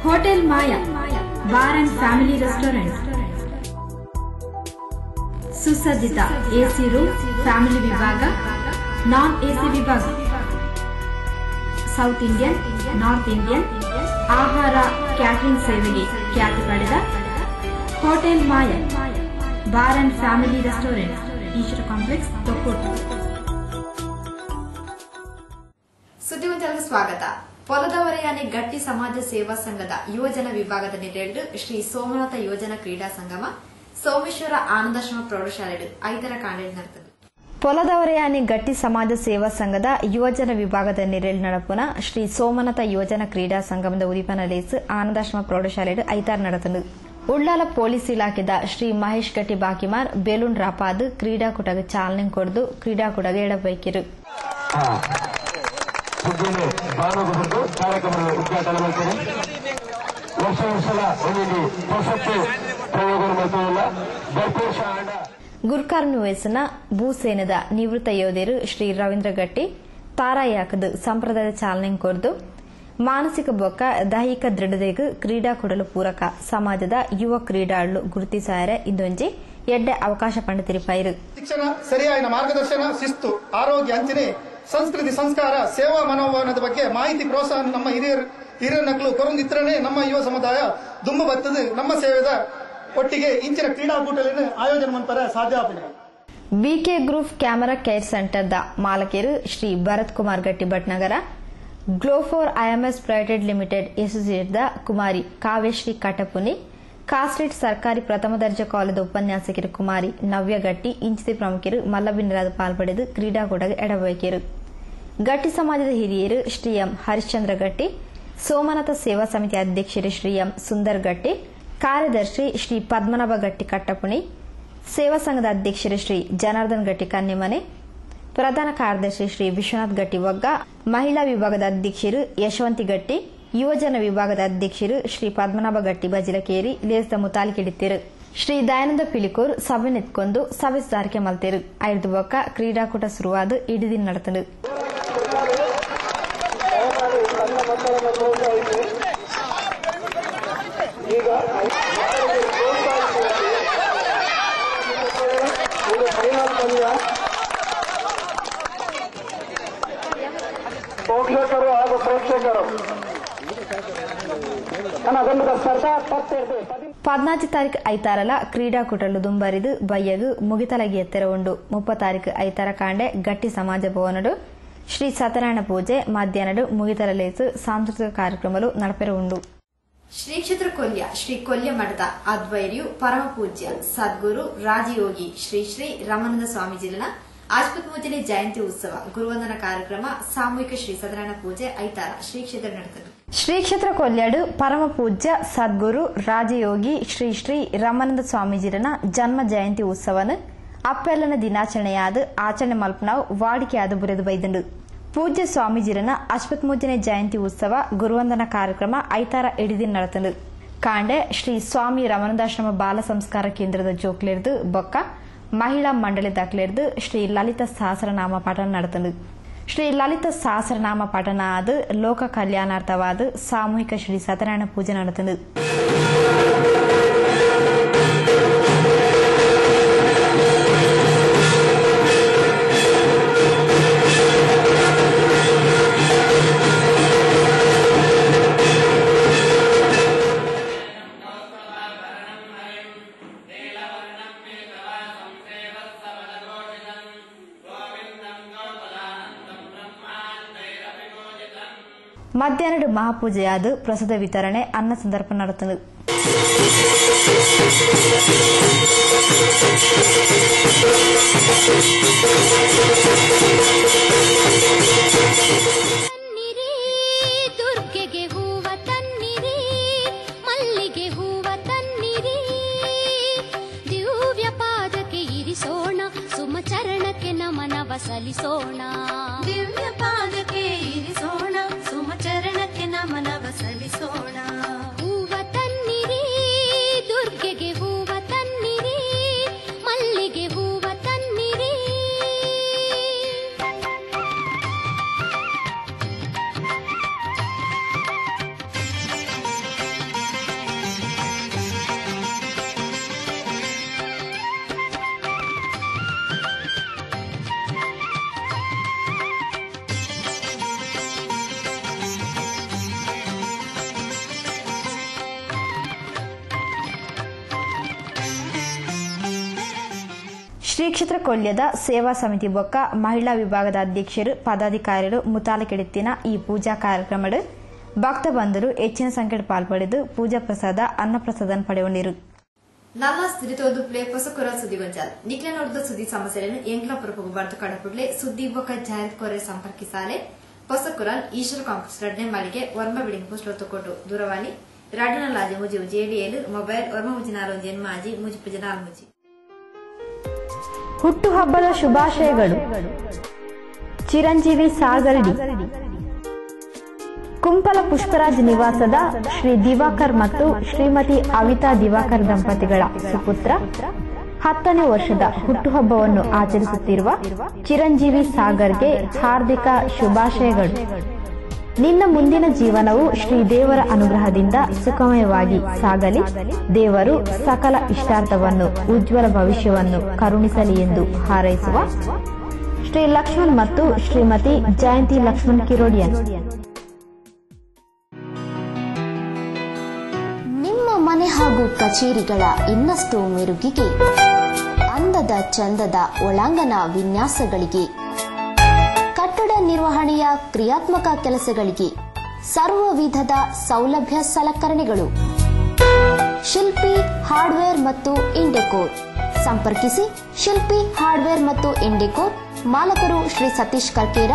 S11: Hotel Maya bar and family restaurant,
S3: ಸುಸಜ್ಜಿತ ಎಸಿ ರೂಮ್, ಫ್ಯಾಮಿಲಿ ವಿಭಾಗ, ನಾನ್ ಎಸಿ ವಿಭಾಗ, ಸೌತ್ ಇಂಡಿಯನ್, ನಾರ್ತ್ ಇಂಡಿಯನ್ ಆಹಾರ ಕ್ಯಾಟರಿಂಗ್ ಸೇವೆಗೆ ಖ್ಯಾತಿ ಪಡೆದ hotel Maya bar and family restaurant, Eshwara complex, Thokkottu.
S2: ಸುದ್ದಿವಂತರಿಗೆ ಸ್ವಾಗತ. ಪೊಲದವರೆಯಾನೆ ಗಟ್ಟಿ ಸಮಾಜ ಸೇವಾ ಸಂಘದ ಯುವಜನ ವಿಭಾಗದ ನೆಲೆಯಡು ಶ್ರೀ ಸೋಮನಾಥ ಯೋಜನಾ ಕ್ರೀಡಾ ಸಂಗಮ ಸೋಮೇಶ್ವರ ಆನಂದಾಶ್ರಮ ಪ್ರೌಢಶಾಲೆ ಐದರ ಕಾಂಡೇಡ್ ನಡೆದದು.
S3: ಪೊಲದವರೆಯಾನೆ ಗಟ್ಟಿ ಸಮಾಜ ಸೇವಾ ಸಂಘದ ಯುವಜನ ವಿಭಾಗದ ನೆರೆಯಲ್ಲಿ ನಡಪುನ ಶ್ರೀ ಸೋಮನಾಥ ಯೋಜನಾ ಕ್ರೀಡಾ ಸಂಗಮದ ಉದಿಪನ ಲೇಸ್ ಆನಂದಾಶ್ರಮ ಪ್ರೌಢಶಾಲೆ ಐತಾರು ನಡೆದನು. ಉಳ್ಳಾಲ ಪೊಲೀಸ್ ಇಲಾಖೆದ ಶ್ರೀ ಮಹೇಶ್ ಗಟ್ಟಿ ಬಾಕಿಮಾರ್ ಬೇಲೂನ್ ರಾಪಾದ್ ಕ್ರೀಡಾಕೂಟಗೆ ಚಾಲನೆ ಕೊಡದು ಕ್ರೀಡಾಕೂಟಗೆ ಎಡಬೈಕಿರು.
S11: ಕಾರ್ಯಕ್ರಮ ಉದ್ಘಾಟನೆ ಮಾಡ್ತಾರೆ. ವರ್ಷದ ಒಂದು ಹೊಸತ್ತು ಪ್ರಯೋಗ ಮಾಡ್ತಾರಲ್ಲ
S3: ಗುರ್ಕಾರ್ಮಿ ವಯಸ್ಸಿನ ಭೂಸೇನದ ನಿವೃತ್ತ ಯೋಧರು ಶ್ರೀ ರವೀಂದ್ರ ಗಟ್ಟಿ ತಾರಾಯಾಕದ ಸಂಪ್ರದಾಯದ ಚಾಲನೆ ಕೊರದು ಮಾನಸಿಕ ಬೊಕ್ಕ ದೈಹಿಕ ದೃಢತೆಗೆ ಕ್ರೀಡಾಕೂಟಲು ಪೂರಕ ಸಮಾಜದ ಯುವ ಕ್ರೀಡಾಳು ಗುರುತಿಸಾರೆ ಇದೊಂಜಿ ಎಡ್ಡೆ ಅವಕಾಶ ಪಂಡಿತರಿಪೈರು.
S12: ಶಿಕ್ಷಣ, ಸರಿಯಾದ ಮಾರ್ಗದರ್ಶನ, ಶಿಸ್ತು, ಆರೋಗ್ಯ ಅಂಚನೆ, ಸಂಸ್ಕೃತಿ, ಸಂಸ್ಕಾರ, ಸೇವಾ ಮನೋಭಾವನದ ಬಗ್ಗೆ ಮಾಹಿತಿ, ಪ್ರೋತ್ಸಾಹ ನಮ್ಮ ಹಿರಿಯ ನಕಲು ಕೊರೊಂದಿತ್ರನೇ ನಮ್ಮ ಯುವ ಸಮುದಾಯ ದುಂಬ ಬತ್ತದು ನಮ್ಮ ಸೇವೆದ ಒಟ್ಟಿಗೆ ಇಂಚಿನ ಕ್ರೀಡಾಕೂಟಗಳನ್ನು ಆಯೋಜನೆ ಮಾಡ್ತಾರೆ ಸಾಧ್ಯ ಆಗಿದೆ.
S3: ಬಿಕೆ ಗ್ರೂಪ್ ಕ್ಯಾಮರಾ ಕೇರ್ ಸೆಂಟರ್ದ ಮಾಲಕರು ಶ್ರೀ ಭರತ್ ಕುಮಾರ್ ಗಟ್ಟಿ ಭಟ್ನಗರ, ಗ್ಲೋಫೋರ್ ಐಎಂಎಸ್ ಪ್ರೈವೇಟ್ ಲಿಮಿಟೆಡ್ ಅಸೋಸಿಯೇಟ್ದ ಕುಮಾರಿ ಕಾವ್ಯಶ್ರೀ ಕಟಪುನಿ, ಕಾಸ್ಟ್ರೀಟ್ ಸರ್ಕಾರಿ ಪ್ರಥಮ ದರ್ಜೆ ಕಾಲೇಜು ಉಪನ್ಯಾಸಕರು ಕುಮಾರಿ ನವ್ಯ ಗಟ್ಟಿ ಇಂಚಿತಿ ಪ್ರಮುಖರು ಮಲ್ಲಬಿನ್ನರಾದ ಪಾಲ್ಪಡೆದು ಕ್ರೀಡಾಕೂಟಗೆ ಎಡಬೈಕರು. ಗಟ್ಟಿ ಸಮಾಜದ ಹಿರಿಯರು ಶ್ರೀ ಎಂ ಹರಿಶ್ಚಂದ್ರ ಗಟ್ಟಿ, ಸೋಮನಾಥ ಸೇವಾ ಸಮಿತಿ ಅಧ್ಯಕ್ಷರು ಶ್ರೀ ಎಂ ಸುಂದರ್ ಗಟ್ಟಿ, ಕಾರ್ಯದರ್ಶಿ ಶ್ರೀ ಪದ್ಮನಾಭ ಗಟ್ಟಿ ಕಟ್ಟಪುಣಿ, ಸೇವಾ ಸಂಘದ ಅಧ್ಯಕ್ಷರು ಶ್ರೀ ಜನಾರ್ದನ್ ಗಟ್ಟಿ ಕನ್ನಿಮನೆ, ಪ್ರಧಾನ ಕಾರ್ಯದರ್ಶಿ ಶ್ರೀ ವಿಶ್ವನಾಥ್ ಗಟ್ಟಿ ಒಗ್ಗ, ಮಹಿಳಾ ವಿಭಾಗದ ಅಧ್ಯಕ್ಷರು ಯಶವಂತಿ ಗಟ್ಟಿ, ಯುವಜನ ವಿಭಾಗದ ಅಧ್ಯಕ್ಷರು ಶ್ರೀ ಪದ್ಮನಾಭ ಗಟ್ಟಿ ಬಜಿಲಕೇರಿ ಲೇಸ್ದ ಮುತಾಲಿಕಿಡಿತಿರು. ಶ್ರೀ ದಯಾನಂದ ಪಿಲಿಕೂರ್ ಸಭೆ ನೆತ್ಕೊಂಡು ಸಭೆ ಸುಧಾರಿಕೆ ಮಲ್ತಿರು. ಐದು ಬೊಕ್ಕ ಕ್ರೀಡಾಕೂಟ ಶುರುವಾದ ಇಡೀ ದಿನ ನಡೆತನು.
S11: ಪೋಷಕರು ಹಾಗೂ ಪ್ರೇಕ್ಷಕರು
S3: 14 ತಾರೀಕು ಐತಾರಲ ಕ್ರೀಡಾಕೂಟಲು ದುಂಬರಿದು ಬಯ್ಯಗು ಮುಗಿತಲಗಿ ಎತ್ತರ ಉಂಡು. 30 ತಾರೀಕು ಐತಾರ ಕಾಂಡೆ ಗಟ್ಟಿ ಸಮಾಜ ಭವನಡು ಶ್ರೀ ಸತ್ಯನಾರಾಯಣ ಪೂಜೆ ಮಧ್ಯಾಹ್ನಡು ಮುಗಿತಲ ಲೇಸು ಸಾಂಸ್ಕೃತಿಕ ಕಾರ್ಯಕ್ರಮಗಳು ನಡಪೆರ ಉಂಡು.
S2: ಶ್ರೀ ಕ್ಷೇತ್ರ ಕೊಲ್ಯ ಶ್ರೀ ಕೊಲ್ಯ ಮಠದ ಅದ್ವೈರ್ಯು ಪರಮ ಪೂಜ್ಯ ಸದ್ಗುರು ರಾಜಯೋಗಿ ಶ್ರೀ ಶ್ರೀ ರಾಮಾನಂದ ಸ್ವಾಮೀಜಿನ ಆಸ್ಪತ್ಮೂಜನೆ ಜಯಂತಿ ಉತ್ಸವ ಗುರುವಂದನ ಕಾರ್ಯಕ್ರಮ ಸಾಮೂಹಿಕ ಶ್ರೀ ಸತ್ಯನಾರಾಯಣ ಪೂಜೆ ಐತಾರ ಶ್ರೀ ಕ್ಷೇತ್ರ ನಡೆದರು.
S3: ಶ್ರೀ ಕ್ಷೇತ್ರ ಕೊಲ್ಯಾಡು ಪರಮ ಪೂಜ್ಯ ಸದ್ಗುರು ರಾಜಯೋಗಿ ಶ್ರೀ ಶ್ರೀ ರಾಮಾನಂದ ಸ್ವಾಮೀಜಿರನ ಜನ್ಮ ಜಯಂತಿ ಉತ್ಸವನ ಅಪ್ಪೆಲ್ಲನ ದಿನಾಚರಣೆಯಾದ ಆಚರಣೆ ಮಲ್ಪನಾವ್ ವಾಡಿಕೆಯಾದ ಬುರೆದು ಬೈದಂಡು. ಪೂಜ್ಯ ಸ್ವಾಮೀಜಿರನ ಅಶ್ವತ್ಮೂಜನೆ ಜಯಂತಿ ಉತ್ಸವ ಗುರುವಂದನ ಕಾರ್ಯಕ್ರಮ ಐತಾರ ಇಡಿದಿನ ನಡೆತಂಡು. ಕಾಂಡೆ ಶ್ರೀ ಸ್ವಾಮಿ ರಾಮಾನಂದಾಶ್ರಮ ಬಾಲ ಸಂಸ್ಕಾರ ಕೇಂದ್ರದ ಜೋಕ್ಲೆರ್ದು ಬೊಕ್ಕ ಮಹಿಳಾ ಮಂಡಳಿ ದಾಖಲೆರ್ದು ಶ್ರೀ ಲಲಿತ ಸಹಸ್ರನಾಮ ಪಠಣ ನಡೆತಂಡು. ಶ್ರೀ ಲಲಿತ ಸಹಸ್ರನಾಮ ಪಠಣ ಆದ ಲೋಕ ಕಲ್ಯಾಣಾರ್ಥವಾದ ಸಾಮೂಹಿಕ ಶ್ರೀ ಸತ್ಯನಾರಾಯಣ ಪೂಜೆ ನಡೆತಂಡು. ಮಧ್ಯಾಹ್ನ ಮಹಾಪೂಜೆಯಾದ ಪ್ರಸಾದ ವಿತರಣೆ ಅನ್ನ ಸಂದರ್ಭ ನಡೆತಂದು.
S13: ದುರ್ಗೆಗೆ ಹೂವ ತನ್ನಿರಿ, ಮಲ್ಲಿಗೆ ಹೂವ ತನ್ನಿರಿ, ದಿವ್ಯ ಪಾದಕ್ಕೆ ಇರಿಸೋಣ, ಸುಮಚರಣಕ್ಕೆ ನಮನವ ಸಲ್ಲಿಸೋಣ. ದಿವ್ಯ ಪಾದಕ್ಕೆ ಇರಿಸೋಣ, ಸುಮಚರಣಕ್ಕೆ ನಮನವ ಸಲ್ಲಿಸೋಣ. ಹೂವ ತನ್ನಿರಿ, ದುರ್ಗೆಗೆ ಹೂವ ತನ್ನಿರಿ, ಮಲ್ಲಿಗೆ ಹೂವ ತನ್ನಿರಿ.
S3: ಶ್ರೀ ಕ್ಷೇತ್ರ ಕೊಲ್ಯದ ಸೇವಾ ಸಮಿತಿ ಬೊಕ್ಕ ಮಹಿಳಾ ವಿಭಾಗದ ಅಧ್ಯಕ್ಷರು ಪದಾಧಿಕಾರಿಗಳು ಮುತಾಲಕೆಡೆತ್ತಿನ ಈ ಪೂಜಾ ಕಾರ್ಯಕ್ರಮ ಭಕ್ತ ಬಂಧುರು ಹೆಚ್ಚಿನ ಸಂಖ್ಯೆ ಪಾಲ್ಪಡೆದು ಪೂಜಾ ಪ್ರಸಾದ ಅನ್ನಪ್ರಸಾದ ಪಡೆಯುವರು.
S2: ನಮ್ಮ ಸ್ಥಿತಿತೋದು ಪ್ಲೇ ಹೊಸಕೊರ ಸುದ್ದಿ ಗೊಂಜಾಲ್ ನಿಕ್ಲೆ ನೋಡಿದ ಸುದ್ದಿ ಸಮಸ್ಯೆಗಳನ್ನು ಎಂಕ್ಲಾಪುರಕ್ಕೆ ಬರ್ದು ಕಡಪುಡ್ಲೆ ಸುದ್ದಿ ಬೊಕ್ಕ ಜಾಹಿರಾತ್ ಕೋರೆ ಸಂಪರ್ಕಿಸಾಲೆ ಹೊಸಕೊರಲ್ ಈಶ್ವರ ಕಾಂಪ್ಲೆಕ್ಸ್ ರಡ್ನೆ ಮಾಳಿಗೆ ವರ್ಮ ಬಿಲ್ಡಿಂಗ್ ಪೋಸ್ಟ್ ತೊಕೊಟ್ಟು ದೂರವಾಣಿ ರಾಡಿನ ಲಾಜೆ ಮುಜಿ ಜೆಡಿಎಲ್ ಮೊಬೈಲ್ ವರ್ಮ ಮುಜಿ ನಾಲೊಂಜಿ ಎನ್ಮಾಜಿ ಮುಜಿ ಪುಜ ನಾಲ್ಮುಜಿ.
S3: ಹುಟ್ಟುಹಬ್ಬದ ಶುಭಾಶಯಗಳು. ಚಿರಂಜೀವಿ ಸಾಗರಡಿ ಕುಂಪಲ ಪುಷ್ಪರಾಜ್ ನಿವಾಸದ ಶ್ರೀ ದಿವಾಕರ್ ಮತ್ತು ಶ್ರೀಮತಿ ಅವಿತಾ ದಿವಾಕರ್ ದಂಪತಿಗಳ ಸುಪುತ್ರ 10ನೇ ವರ್ಷದ ಹುಟ್ಟುಹಬ್ಬವನ್ನು ಆಚರಿಸುತ್ತಿರುವ ಚಿರಂಜೀವಿ ಸಾಗರ್ಗೆ ಹಾರ್ದಿಕ ಶುಭಾಶಯಗಳು. ನಿನ್ನ ಮುಂದಿನ ಜೀವನವು ಶ್ರೀದೇವರ ಅನುಗ್ರಹದಿಂದ ಸುಖಮಯವಾಗಿ ಸಾಗಲಿ. ದೇವರು ಸಕಲ ಇಷ್ಟಾರ್ಥವನ್ನು ಉಜ್ವಲ ಭವಿಷ್ಯವನ್ನು ಕರುಣಿಸಲಿ ಎಂದು ಹಾರೈಸುವ ಶ್ರೀ ಲಕ್ಷ್ಮಣ್ ಮತ್ತು ಶ್ರೀಮತಿ ಜಯಂತಿ ಲಕ್ಷ್ಮಣ್ ಕಿರೋಡಿಯನ್.
S10: ನಿಮ್ಮ ಮನೆ ಹಾಗೂ ಕಚೇರಿಗಳ ಇನ್ನಷ್ಟು ಮೆರುಗಿಗೆ, ಅಂದದ ಚಂದದ ಒಳಾಂಗಣ ವಿನ್ಯಾಸಗಳಿಗೆ, ಕಟ್ಟಡ ನಿರ್ವಹಣೆಯ ಕ್ರಿಯಾತ್ಮಕ ಕೆಲಸಗಳಿಗೆ ಸರ್ವ ವಿಧದ ಸೌಲಭ್ಯ ಸಲಕರಣೆಗಳು. ಶಿಲ್ಪಿ ಹಾರ್ಡ್ವೇರ್ ಮತ್ತು ಇಂಡೆಕೋರ್. ಸಂಪರ್ಕಿಸಿ ಶಿಲ್ಪಿ ಹಾರ್ಡ್ವೇರ್ ಮತ್ತು ಇಂಡೆಕೋರ್. ಮಾಲಕರು ಶ್ರೀ ಸತೀಶ್ ಕರ್ಕೇರ,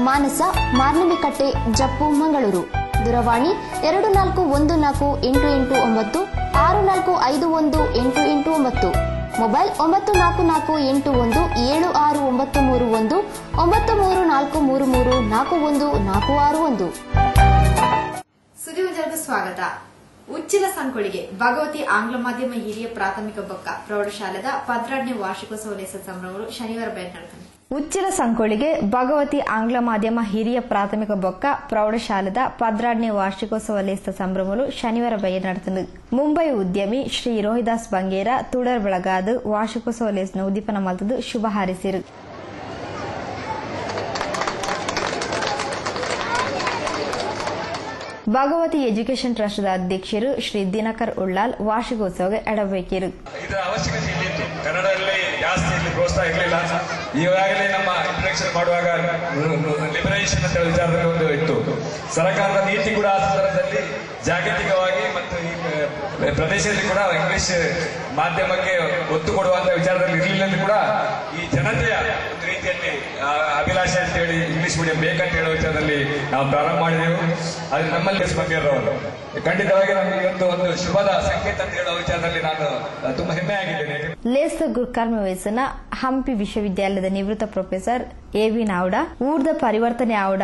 S10: ಮಾನಸ, ಮಾರ್ನಮಿಕಟ್ಟೆ, ಜಪ್ಪು, ಮಂಗಳೂರು. ದೂರವಾಣಿ 24148896451889. ಮೊಬೈಲ್ 9448176931 9343341461.
S2: ಸುದ್ದಿ ಗೊಂಜಾಲ್ಗೆ ಸ್ವಾಗತ. ಉಚ್ಚಿಲ ಸಂಕೊಳಿಗೆ ಭಗವತಿ ಆಂಗ್ಲ ಮಾಧ್ಯಮ ಹಿರಿಯ ಪ್ರಾಥಮಿಕ ಬೊಕ್ಕ ಪ್ರೌಢಶಾಲೆದ 12ನೇ ವಾರ್ಷಿಕೋತ್ಸವ ಸಂಭ್ರಮಗಳು ಶನಿವಾರ ನಡೆದವು.
S3: ಉಚ್ಚಿಲ ಸಂಕೊಳಿಗೆ ಭಗವತಿ ಆಂಗ್ಲ ಮಾಧ್ಯಮ ಹಿರಿಯ ಪ್ರಾಥಮಿಕ ಬೊಕ್ಕ ಪ್ರೌಢಶಾಲೆದ 12ನೇ ವಾರ್ಷಿಕೋತ್ಸವ ಸಂಭ್ರಮಗಳು ಶನಿವಾರ ನಡೆದವು. ಮುಂಬೈ ಉದ್ಯಮಿ ಶ್ರೀ ರೋಹಿದಾಸ್ ಬಂಗೇರ ತುಡರ್ ಬೆಳಗಾದ ವಾರ್ಷಿಕೋತ್ಸವ ಉದ್ದೀಪನ ಮಲ್ತದು ಶುಭ ಹಾರೈಸಿರು. ಭಗವತಿ ಎಜುಕೇಷನ್ ಟ್ರಸ್ಟ್ ಅಧ್ಯಕ್ಷರು ಶ್ರೀ ದಿನಕರ್ ಉಳ್ಳಾಲ್ ವಾರ್ಷಿಕೋತ್ಸವಕ್ಕೆ ಎಡಬೇಕಿರು.
S14: ಇದರ ಅವಶ್ಯಕತೆ ಇಲ್ಲಿತ್ತು. ಕನ್ನಡದಲ್ಲಿ ಜಾಸ್ತಿ ಇಲ್ಲಿ ಪ್ರೋತ್ಸಾಹ ಇರಲಿಲ್ಲ. ಈಗಾಗಲೇ ನಮ್ಮ ಇಂಟ್ರಡಕ್ಷನ್ ಮಾಡುವಾಗ ಲಿಬರೇಷನ್ ಅಂತ ವಿಚಾರದಲ್ಲಿ ಒಂದು ಇತ್ತು. ಸರ್ಕಾರದ ನೀತಿ ಕೂಡ ಆ ಸಂದರ್ಭದಲ್ಲಿ ಜಾಗತಿಕವಾಗಿ ಮತ್ತು ಈ ಪ್ರದೇಶದಲ್ಲಿ ಕೂಡ ಇಂಗ್ಲಿಷ್ ಮಾಧ್ಯಮಕ್ಕೆ ಒತ್ತು ಕೊಡುವಂತ ವಿಚಾರದಲ್ಲಿ ಇರಲಿಲ್ಲ. ಕೂಡ ಈ ಜನತೆಯ ಒಂದು ರೀತಿಯಲ್ಲಿ ಅಭಿಲಾಷೆ ಅಂತ ಹೇಳಿ ಇಂಗ್ಲಿಷ್ ಮೀಡಿಯಂ ಬೇಕಂತ ಹೇಳುವ ವಿಚಾರದಲ್ಲಿ ನಾವು ಪ್ರಾರಂಭ ಮಾಡಿದೆವು. ಅದು ನಮ್ಮಲ್ಲಿ ಬಂದಿರೋರು ಖಂಡಿತವಾಗಿ ನಮಗೆ ಒಂದು ಶುಭದ ಸಂಕೇತ ಅಂತ ಹೇಳುವ ವಿಚಾರದಲ್ಲಿ ನಾನು ತುಂಬಾ ಹೆಮ್ಮೆ ಆಗಿದ್ದೇನೆ.
S3: ಲೇಸ್ತ ಗುರುಕರ್ಮ ವಯಸ್ಸಿನ ಹಂಪಿ ವಿಶ್ವವಿದ್ಯಾಲಯದ ನಿವೃತ್ತ ಪ್ರೊಫೆಸರ್ ಎವಿ ನಾವ್ಡ ಊರ್ದ ಪರಿವರ್ತನೆ ಆವಡ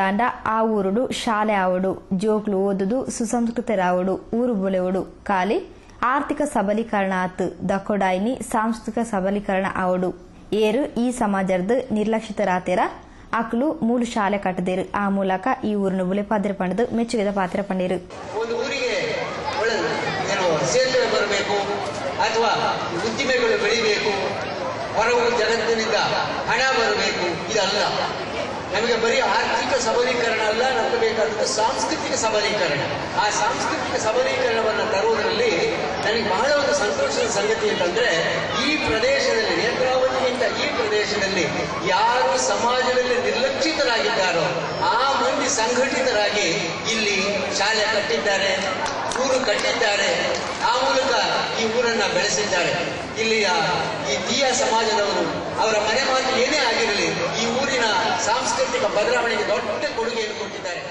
S3: ಆ ಊರುಡು ಶಾಲೆ ಆವಡು ಜೋಕ್ಲು ಓದುದು ಸುಸಂಸ್ಕೃತರಾವಡು ಊರು ಬೊಲೆವಡು ಕಾಲಿ ಆರ್ಥಿಕ ಸಬಲೀಕರಣ ಆತು ದಕ್ಕೊಡಾಯಿನಿ ಸಾಂಸ್ಕೃತಿಕ ಸಬಲೀಕರಣ ಆವಡು ಏರು ಈ ಸಮಾಜದ ನಿರ್ಲಕ್ಷಿತರಾತೆರ ಅಕ್ಲು ಮೂಲ ಶಾಲೆ ಕಟ್ಟದೇರು. ಆ ಮೂಲಕ ಈ ಊರನ್ನು ಬುಲೆ ಪಾತ್ರ ಪಡೆದು ಮೆಚ್ಚುಗೆದ ಪಾತ್ರ ಪಂಡಿರು.
S15: ಒಂದು ಊರಿಗೆ ಸೇತುವೆ ಬರಬೇಕು ಅಥವಾ ಉದ್ದಿಮೆಗಳು ಬೆಳಿಬೇಕು, ಹೊರಗು ಜಗತ್ತಿನಿಂದ ಹಣ ಬರಬೇಕು, ಇದಲ್ಲ. ನಮಗೆ ಬರೀ ಆರ್ಥಿಕ ಸಬಲೀಕರಣ ಅಲ್ಲ, ನಮಗೆ ಬೇಕಾದ ಸಾಂಸ್ಕೃತಿಕ ಸಬಲೀಕರಣ. ಆ ಸಾಂಸ್ಕೃತಿಕ ಸಬಲೀಕರಣವನ್ನು ತರುವುದರಲ್ಲಿ ನನಗೆ ಬಹಳ ಒಂದು ಸಂತೋಷದ ಸಂಗತಿ ಅಂತಂದ್ರೆ, ಈ ಪ್ರದೇಶದಲ್ಲಿ ನೇತ್ರಾವತಿಗಿಂತ ಈ ಪ್ರದೇಶದಲ್ಲಿ ಯಾರು ಸಮಾಜದಲ್ಲಿ ನಿರ್ಲಕ್ಷಿತರಾಗಿದ್ದಾರೋ ಆ ಮಂದಿ ಸಂಘಟಿತರಾಗಿ ಇಲ್ಲಿ ಶಾಲೆ ಕಟ್ಟಿದ್ದಾರೆ, ಊರು ಕಟ್ಟಿದ್ದಾರೆ. ಆ ಮೂಲಕ ಈ ಊರನ್ನ ಬೆಳೆಸಿದ್ದಾರೆ. ಇಲ್ಲಿಯ ಈ ತೀಯ ಸಮಾಜದವರು ಅವರ ಮನೆ ಮಾತು ಏನೇ ಆಗಿರಲಿ ಈ ಊರಿನ ಸಾಂಸ್ಕೃತಿಕ ಬದಲಾವಣೆಗೆ ದೊಡ್ಡ ಕೊಡುಗೆಯನ್ನು ಕೊಟ್ಟಿದ್ದಾರೆ.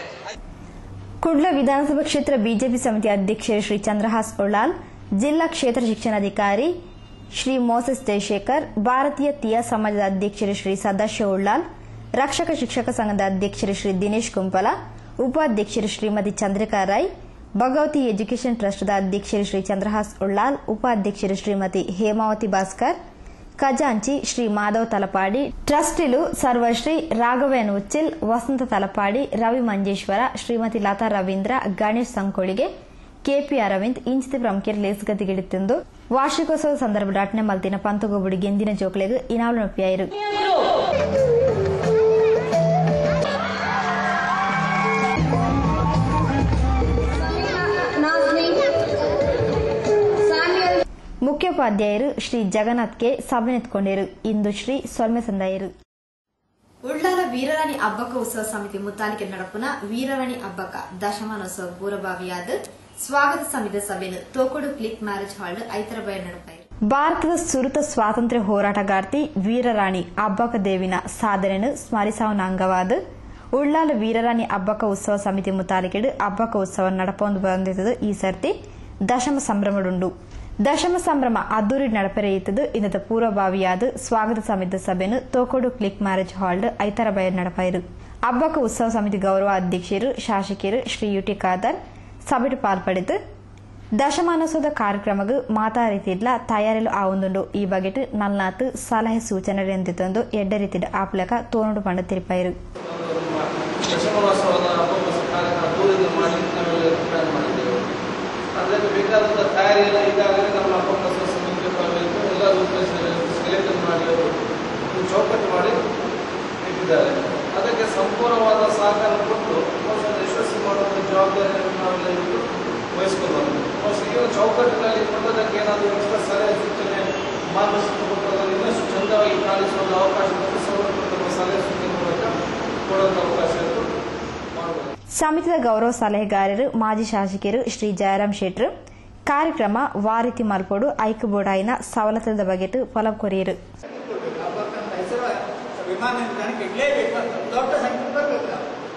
S3: ಕುಡ್ಲ ವಿಧಾನಸಭಾ ಕ್ಷೇತ್ರ ಬಿಜೆಪಿ ಸಮಿತಿ ಅಧ್ಯಕ್ಷರು ಶ್ರೀ ಚಂದ್ರಹಾಸ್ ಉಳ್ಳಾಲ್, ಜಿಲ್ಲಾ ಕ್ಷೇತ್ರ ಶಿಕ್ಷಣಾಧಿಕಾರಿ ಶ್ರೀ ಮೋಸೆಸ್ ಜಯಶೇಖರ್, ಭಾರತೀಯ ತೀಯ ಸಮಾಜದ ಅಧ್ಯಕ್ಷರು ಶ್ರೀ ಸದಾಶಿವ ಉಳ್ಳಾಲ್, ರಕ್ಷಕ ಶಿಕ್ಷಕ ಸಂಘದ ಅಧ್ಯಕ್ಷರು ಶ್ರೀ ದಿನೇಶ್ ಕುಂಪಲ, ಉಪಾಧ್ಯಕ್ಷರು ಶ್ರೀಮತಿ ಚಂದ್ರಿಕಾ ರೈ, ಭಗವತಿ ಎಜುಕೇಷನ್ ಟ್ರಸ್ಟ್ ಅಧ್ಯಕ್ಷರು ಶ್ರೀ ಚಂದ್ರಹಾಸ್ ಉಳ್ಳಾಲ್, ಉಪಾಧ್ಯಕ್ಷರು ಶ್ರೀಮತಿ ಹೇಮಾವತಿ ಭಾಸ್ಕರ್, ಖಜಾಂಚಿ ಶ್ರೀ ಮಾಧವ್ ತಲಪಾಡಿ, ಟ್ರಸ್ಟಿಲು ಸರ್ವಶ್ರೀ ರಾಘವೇನ್ ಉಚ್ಚಿಲ್, ವಸಂತ ತಲಪಾಡಿ, ರವಿ ಮಂಜೇಶ್ವರ, ಶ್ರೀಮತಿ ಲತಾ ರವೀಂದ್ರ, ಗಣೇಶ್ ಸಂಕೋಳಿಗೆ, ಕೆಪಿ ಅರವಿಂದ್ ಇಂಚಿತ ಪ್ರಮುಖರು ಲೇಸ್ಗತಿಗಿಡಿತಿಂದು ವಾರ್ಷಿಕೋತ್ಸವ ಸಂದರ್ಭ ಡಾಟ್ನೆ ಮಲ್ತಿನ ಪಂತಗೊಬ್ಬಡಿ ಗೆಂದಿನ ಜೋಕ್ಲೆಗ್ ಇನಾವಲು ನೊಪ್ಪಿಯಾಯಿರು. ಮುಖ್ಯೋಪಾಧ್ಯಾಯರು ಶ್ರೀ ಜಗನ್ನಾಥ್ ಕೆ ಸಭೆನೆತ್ಕೊಂಡರು. ಇಂದು ಶ್ರೀ ಸೊಲ್ಮೆ ಸಂದಾಯರು.
S2: ಉಳ್ಳಾಲ ವೀರರಾಣಿ ಹಬ್ಬಕ ಉತ್ಸವ ಸಮಿತಿ ಮುತ್ತಾಲಿಕೆ ನಡಪುನ ವೀರರಾಣಿ ಹಬ್ಬಕ ದಶಮಾನೋತ್ಸವ ಪೂರ್ವಭಾವಿಯಾದ ಸ್ವಾಗತ ಸಮಿತಿ ಸಭೆಯನ್ನು ತೋಕೋಡು ಕ್ಲಿಕ್ ಮ್ಯಾರೇಜ್ ಹಾಲ್ ಐತರಬಾಯ ನಡಪಾಯಿರು.
S3: ಭಾರತದ ಸುರುತ ಸ್ವಾತಂತ್ರ್ಯ ಹೋರಾಟಗಾರ್ತಿ ವೀರರಾಣಿ ಹಬ್ಬಕ ದೇವಿನ ಸಾಧನೆಯನ್ನು ಸ್ಮರಿಸುವ ಅಂಗವಾದ ಉಳ್ಳಾಲ ವೀರರಾಣಿ ಹಬ್ಬಕ ಉತ್ಸವ ಸಮಿತಿ ಮುತಾಲಿಕೆಡು ಹಬ್ಬಕ ಉತ್ಸವ ನಡಪೊಂದು ಬಂದಿದ್ದು ಈ ಸರ್ತಿ ದಶಮ ಸಂಭ್ರಮಡುಂಡು. ದಶಮ ಸಂಭ್ರಮ ಅದ್ದೂರಿ ನಡಪೆರೆಯಿತದು ಇನ್ನದ ಪೂರ್ವಭಾವಿಯಾದ ಸ್ವಾಗತ ಸಮಿತಿ ಸಭೆಯನ್ನು ತೋಕೋಡು ಕ್ಲಿಕ್ ಮ್ಯಾರೇಜ್ ಹಾಲ್ ಐತರಬಾಯ ನಡಪಾಯಿರು. ಹಬ್ಬಕ ಉತ್ಸವ ಸಮಿತಿ ಗೌರವ ಅಧ್ಯಕ್ಷರು ಶಾಸಕರು ಶ್ರೀ ಯುಟಿ ಖಾದರ್ ಸಭೆಡು ಪಾಲ್ಪಡಿತು. ದಶಮಾನೋತ್ಸವದ ಕಾರ್ಯಕ್ರಮಗೂ ಮಾತಾ ರೀತಿಯಲ್ಲ ತಯಾರಿಲು ಆವೊಂದುಂಡು. ಈ ಬಗೆಟ್ ನಲ್ನಾತ್ ಸಲಹೆ ಸೂಚನೆ ಎಂದಿತ್ತೊಂದು ಎಡ್ಡ ರೀತಿಯ ಆಪ್ಲಕ ತೋನುಡು ಪಂಡ ತಿರುಪಾಯಿರು.
S6: ದಶಮಾನೋತ್ಸವದ ಕಾರ್ಯಕ್ರಮ ದೂರದಿಂದ ಮಾಡಲಿಕ್ಕೆ ನಾವೆಲ್ಲ ಪ್ಲಾನ್ ಮಾಡಿದ್ದೆವು. ಅದಕ್ಕೆ ಬೇಕಾದಂಥ ತಯಾರಿ ಎಲ್ಲ ಈಗಾಗಲೇ ನಮ್ಮ ಹಬ್ಬ ಸಮಿತಿ ಎಲ್ಲ ಸೆಲೆಕ್ಟ್ ಮಾಡಿ ಅವರು ಚೌಕಟ್ಟು ಮಾಡಿ ಇಟ್ಟಿದ್ದಾರೆ. ಅದಕ್ಕೆ ಸಂಪೂರ್ಣವಾದ ಸಹಕಾರ ಕೊಟ್ಟು ಯಶಸ್ವಿ ಮಾಡುವ ಜವಾಬ್ದಾರಿಯನ್ನು ನಾವೆಲ್ಲ ಇಟ್ಟು ವಹಿಸ್ಕೊಂಡು ಈ ಚೌಕಟ್ಟಿನಲ್ಲಿ ಕೊಟ್ಟದಕ್ಕೆ ಏನಾದರೂ ಎಕ್ಸ್ಟ್ರಾ ಸಲಹೆ ಸೂಚನೆ ಮಾರ್ಗದರ್ಶನ ಕೊಟ್ಟದಲ್ಲಿ ಇನ್ನಷ್ಟು ಚಂದವಾಗಿ ಕಾಣಿಸುವ ಅವಕಾಶ ನಮ್ಮ ಸಲಹೆ ಸೂಚನೆ ಮೂಲಕ ಕೊಡುವಂಥ ಅವಕಾಶ ಇತ್ತು ಮಾಡಬಹುದು.
S3: ಸಮಿತಿಯ ಗೌರವ ಸಲಹೆಗಾರರು ಮಾಜಿ ಶಾಸಕರು ಶ್ರೀ ಜಯರಾಮ್ ಶೆಟ್ರು ಕಾರ್ಯಕ್ರಮ ವಾರೀತಿ ಮಲ್ಪೋಡು ಐಕ್ಯ ಬೋರ್ಡಾಯಿನ ಸವಲತ್ತುಗಳ ಬಗೆಟ್ ಫಲ ಕೊರಿಯರು.
S16: ವಿಮಾನ ನಿಲ್ದಾಣಕ್ಕೆ ಇಡಲೇಬೇಕು, ದೊಡ್ಡ ಸಂಖ್ಯೆ ಬರಬೇಕು.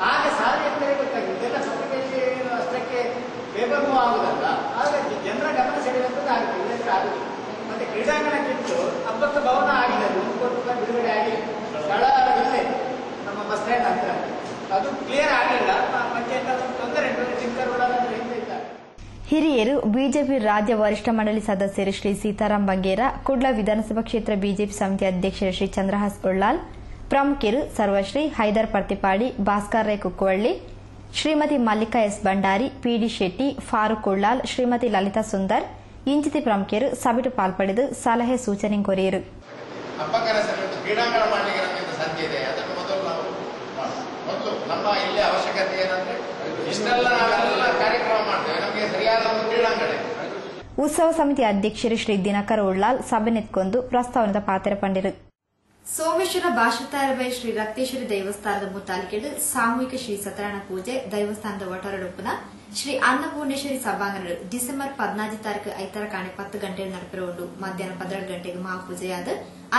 S16: ಆಗ ಸಾರ್ವಜನಿಕರಿಗೆ ಗೊತ್ತಾಗಿದೆ ಅಷ್ಟಕ್ಕೆ ಪೇಪರ್ ಮೂವ್ ಆಗುದಲ್ಲ, ಆಗ ಜನರ ಗಮನ ಸೆಳೆಯುವಂಥದ್ದು ಆಗುತ್ತೆ, ಇಲ್ಲದ್ರೆ ಆಗುದಿಲ್ಲ. ಮತ್ತೆ ಕ್ರೀಡಾಂಗಣಕ್ಕಿಂತ ಹಬ್ಬದ ಭವನ ಆಗಿದೆ, 1 ಕೋಟಿ ರೂಪಾಯಿ ಬಿಡುಗಡೆ ಆಗಿದೆ. ಸ್ಥಳ ಇಲ್ಲೇ ನಮ್ಮ ಬಸ್ ಸ್ಟ್ಯಾಂಡ್ ಹತ್ರ ಅದು ಕ್ಲಿಯರ್ ಆಗಲಿಲ್ಲ. ಮತ್ತೆ ತೊಂದರೆ ಟಿಂಕರ್ ಓಡಾದ್ರೆ ಹಿಂದೆ ಇದ್ದಾರೆ.
S3: ಹಿರಿಯರು ಬಿಜೆಪಿ ರಾಜ್ಯ ವರಿಷ್ಠ ಮಂಡಳಿ ಸದಸ್ಯರು ಶ್ರೀ ಸೀತಾರಾಮ್ ಬಂಗೇರ, ಕುಡ್ಲ ವಿಧಾನಸಭಾ ಕ್ಷೇತ್ರ ಬಿಜೆಪಿ ಸಮಿತಿ ಅಧ್ಯಕ್ಷರು ಶ್ರೀ ಚಂದ್ರಹಾಸ್ ಉಳ್ಳಾಲ್, ಪ್ರಮುಖರು ಸರ್ವಶ್ರೀ ಹೈದರ್ ಪರ್ತಿಪಾಡಿ, ಭಾಸ್ಕರ್ ರೈ ಕುಕ್ಕುವಳ್ಳಿ, ಶ್ರೀಮತಿ ಮಲ್ಲಿಕಾ ಎಸ್ ಭಂಡಾರಿ, ಪಿಡಿ ಶೆಟ್ಟಿ, ಫಾರೂಕ್ ಉಳ್ಳಾಲ್, ಶ್ರೀಮತಿ ಲಲಿತಾ ಸುಂದರ್ ಇಂಚಿತಿ ಪ್ರಮುಖರು ಸಭೆಟು ಪಾಲ್ಪಡೆದು ಸಲಹೆ ಸೂಚನೆ ಕೊರಿಯರು.
S17: ಕ್ರೀಡಾಂಗಣ ಮಾಡಲಿಕ್ಕೆ ನಮಗೆ ಸಾಧ್ಯ ಇದೆ. ಅದನ್ನು ಮೊದಲು ನಮ್ಮ ಇಲ್ಲಿ ಅವಶ್ಯಕತೆ ಏನಂದ್ರೆ ಇಷ್ಟೆಲ್ಲ ನಾವೆಲ್ಲ ಕಾರ್ಯಕ್ರಮ ಮಾಡ್ತೇವೆ, ನಮಗೆ ಸರಿಯಾದ ಒಂದು ಕ್ರೀಡಾಂಗಣ.
S3: ಉತ್ಸವ ಸಮಿತಿ ಅಧ್ಯಕ್ಷರು ಶ್ರೀ ದಿನಕರ ಉಳ್ಳಾಲ್ ಸಭೆನೆತ್ಕೊಂಡು ಪ್ರಸ್ತಾವನದ ಪಾತ್ರ ಪಂಡಿರು.
S2: ಸೋಮೇಶ್ವರ ಭಾಷತಾರಬೈ ಶ್ರೀ ರಕ್ತೇಶ್ವರಿ ದೈವಸ್ಥಾನದ ಮುತ್ತಾಲಿಕೆಡು ಸಾಮೂಹಿಕ ಶ್ರೀ ಸತ್ಯನಾರಾಯಣ ಪೂಜೆ ದೈವಸ್ಥಾನದ ಒಟರಡುಪ್ಪನ ಶ್ರೀ ಅನ್ನಪೂರ್ಣೇಶ್ವರಿ ಸಭಾಂಗಣರು ಡಿಸೆಂಬರ್ 14 ತಾರೀಕು ಐತರ ಕಾಣೆ 10 ಗಂಟೆಗೆ ನಡಪೆರ ಉಂಡು. ಮಧ್ಯಾಹ್ನ 12 ಗಂಟೆಗೆ ಮಹಾಪೂಜೆಯಾದ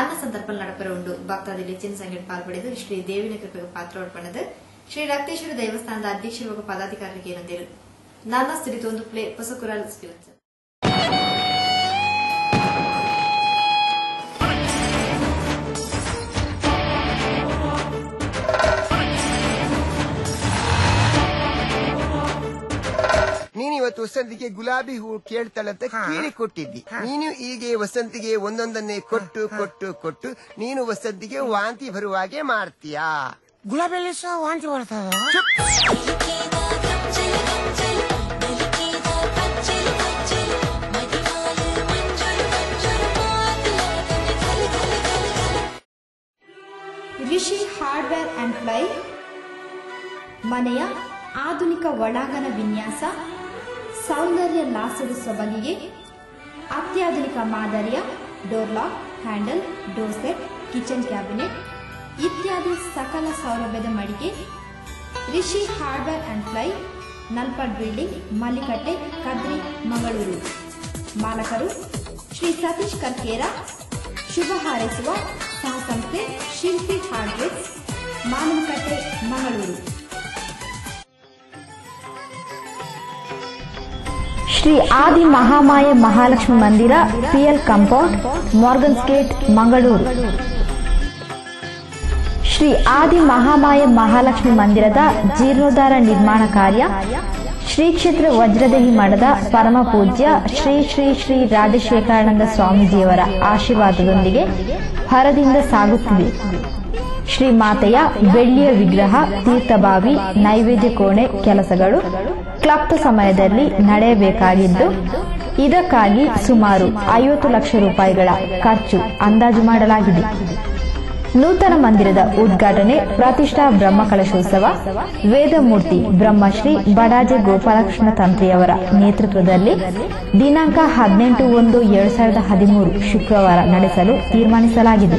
S2: ಅನ್ನ ಸಂದರ್ಭ ನಡಪೆರ ಉಂಡು. ಭಕ್ತಾದಿಗಳು ಹೆಚ್ಚಿನ ಸಂಖ್ಯೆಯಲ್ಲಿ ಪಾಲ್ಪಡೆದು ಶ್ರೀ ದೇವಿನ ಕೃಪೆಗೆ ಪಾತ್ರಪಡದು. ಶ್ರೀ ರಕ್ತೇಶ್ವರಿ ದೈವಸ್ಥಾನದ ಅಧ್ಯಕ್ಷರು ಹಾಗೂ ಪದಾಧಿಕಾರಿಗೆ ಏನಂದಿರು. ನನ್ನ ಸ್ಥಿತಿ ಒಂದು ಪ್ಲೇ ಹೊಸಕುರಲ್ ಸ್ಪೀಚ್.
S18: ನೀನು ಇವತ್ತು ವಸಂತಿಗೆ ಗುಲಾಬಿ ಹೂ ಕೇಳ್ತಾಳಂತ ಕೇಳಿ ಕೊಟ್ಟಿದ್ದಿ. ನೀನು ಹೀಗೆ ವಸಂತಿಗೆ ಒಂದೊಂದನ್ನೇ ಕೊಟ್ಟು ಕೊಟ್ಟು ಕೊಟ್ಟು ನೀನು ವಸಂತಿಗೆ ವಾಂತಿ ಬರುವ ಹಾಗೆ ಮಾಡ್ತೀಯಾ?
S19: ಗುಲಾಬಿ ಸಹ ವಾಂತಿ ಬರ್ತದ.
S2: ರಿಷಿ ಹಾರ್ಡ್ವೇರ್ ಅಂಡ್ ಪ್ಲೈ ಮನೆಯ ಆಧುನಿಕ ಒಳಾಂಗಣ ವಿನ್ಯಾಸ, ಸೌಂದರ್ಯ ಲಾಸದ ಸೊಬಗಿಗೆ ಅತ್ಯಾಧುನಿಕ ಮಾದರಿಯ door lock, handle, door set, kitchen cabinet ಇತ್ಯಾದಿ ಸಕಲ ಸೌಲಭ್ಯದ ಮಳಿಗೆ Rishi hardware and ply, Nalpad building, Mallikatte, Kadri, Mangaluru. ಮಾಲಕರು ಶ್ರೀ ಸತೀಶ್ ಕರ್ಕೇರ. ಶುಭ ಹಾರೈಸುವ ಸಹ ಸಂಸ್ಥೆ ಶಿಲ್ಪಿ hardware, ಮಾನವಕಟ್ಟೆ, Mangaluru.
S3: Shri Adi Mahamaya Mahalakshmi Mandir, PL compound, Morgan's gate, Mangaluru. Shri Adi Mahamaya Mahalakshmi ಮಂದಿರದ ಜೀರ್ಣೋದ್ಧಾರ ನಿರ್ಮಾಣ ಕಾರ್ಯ ಶ್ರೀ ಕ್ಷೇತ್ರ ವಜ್ರದೇಹಿ ಮಠದ ಪರಮ ಪೂಜ್ಯ ಶ್ರೀ ಶ್ರೀ ಶ್ರೀ ರಾಜಶೇಖರಾನಂದ ಸ್ವಾಮೀಜಿಯವರ ಆಶೀರ್ವಾದದೊಂದಿಗೆ ಭರದಿಂದ ಸಾಗುತ್ತಿದೆ. ಶ್ರೀ ಮಾತೆಯ ಬೆಳ್ಳಿಯ ವಿಗ್ರಹ, ತೀರ್ಥಬಾವಿ, ನೈವೇದ್ಯ ಕೋಣೆ ಕೆಲಸಗಳು ಕ್ಲಪ್ತ ಸಮಯದಲ್ಲಿ ನಡೆಯಬೇಕಾಗಿದ್ದು, ಇದಕ್ಕಾಗಿ ಸುಮಾರು 50 ಲಕ್ಷ ರೂಪಾಯಿಗಳ ಖರ್ಚು ಅಂದಾಜು ಮಾಡಲಾಗಿದೆ. ನೂತನ ಮಂದಿರದ ಉದ್ಘಾಟನೆ, ಪ್ರತಿಷ್ಠಾ ಬ್ರಹ್ಮಕಲಶೋತ್ಸವ, ವೇದಮೂರ್ತಿ ಬ್ರಹ್ಮಶ್ರೀ ಬಡಾಜೆ ಗೋಪಾಲಕೃಷ್ಣ ತಂತ್ರಿಯವರ ನೇತೃತ್ವದಲ್ಲಿ ದಿನಾಂಕ 18/1/2013 ಶುಕ್ರವಾರ ನಡೆಸಲು ತೀರ್ಮಾನಿಸಲಾಗಿದೆ.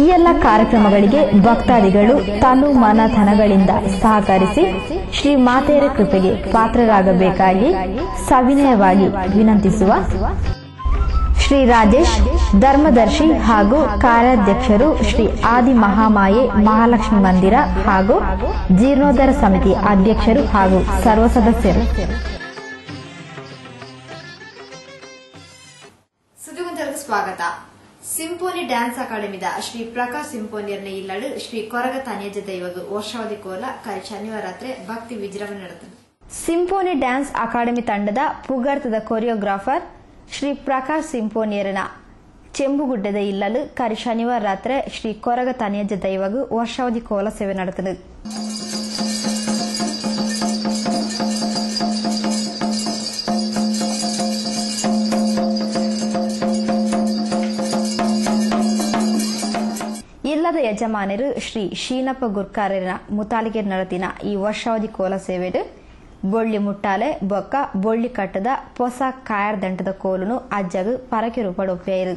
S3: ಈ ಎಲ್ಲ ಕಾರ್ಯಕ್ರಮಗಳಿಗೆ ಭಕ್ತಾದಿಗಳು ತನು ಮನ ಧನಗಳಿಂದ ಸಹಕರಿಸಿ ಶ್ರೀ ಮಾತೆಯರ ಕೃಪೆಗೆ ಪಾತ್ರರಾಗಬೇಕಾಗಿ ಸವಿನಯವಾಗಿ ವಿನಂತಿಸುವ ಶ್ರೀ ರಾಜೇಶ್, ಧರ್ಮದರ್ಶಿ ಹಾಗೂ ಕಾರ್ಯಾಧ್ಯಕ್ಷರು, ಶ್ರೀ ಆದಿ ಮಹಾಮಾಯೆ ಮಹಾಲಕ್ಷ್ಮಿ ಮಂದಿರ ಹಾಗೂ ಜೀರ್ಣೋದ್ಧಾರ ಸಮಿತಿ ಅಧ್ಯಕ್ಷರು ಹಾಗೂ ಸರ್ವ ಸದಸ್ಯರು.
S2: ಸುದ್ದಿಗೊಂದರಿಗೆ ಸ್ವಾಗತ. ಸಿಂಪೋನಿ ಡ್ಯಾನ್ಸ್ ಅಕಾಡೆಮಿದ ಶ್ರೀ ಪ್ರಕಾಶ್ ಸಿಂಪೋನಿಯರ್ನ ಇಲ್ಲಡು ಶ್ರೀ ಕೊರಗ ತನಿಯಜ ದೈವಗು ವರ್ಷಾವಧಿ ಕೋಲ ಶನಿವಾರ ರಾತ್ರಿ ಭಕ್ತಿ ವಿಜೃಂಭಣೆ ನಡೆದಿದೆ.
S3: ಸಿಂಪೋನಿ ಡ್ಯಾನ್ಸ್ ಅಕಾಡೆಮಿ ತಂಡದ ಪುಗಾರ್ತದ ಕೊರಿಯೋಗ್ರಾಫರ್ ಶ್ರೀ ಪ್ರಕಾಶ್ ಸಿಂಪೋನಿಯರ್ನ ಚೆಂಬುಗುಡ್ಡದ ಇಲ್ಲಲು ಶನಿವಾರ ರಾತ್ರಿ ಶ್ರೀ ಕೊರಗ ತನಿಯಜ ದೈವಗು ವರ್ಷಾವಧಿ ಕೋಲ ಸೇವೆ ನಡೆದಿದೆ. ಇಲ್ಲದ ಯಜಮಾನರು ಶ್ರೀ ಶೀನಪ್ಪ ಗುರ್ಕಾರರ ಮುತಾಲಿಗೆ ನಡೆದಿನ ಈ ವರ್ಷಾವಧಿ ಕೋಲ ಸೇವೆಡು ಬೊಳ್ಳಿ ಮುಟ್ಟಾಲೆ ಬೊಕ್ಕ ಬೊಳ್ಳಿ ಕಟ್ಟದ ಹೊಸ ಕಾಯರ್ ದಂಟದ ಕೋಲುನು ಅಜ್ಜಗು ಪರಕೆ ರೂಪಡೊಪ್ಪೆಯರು.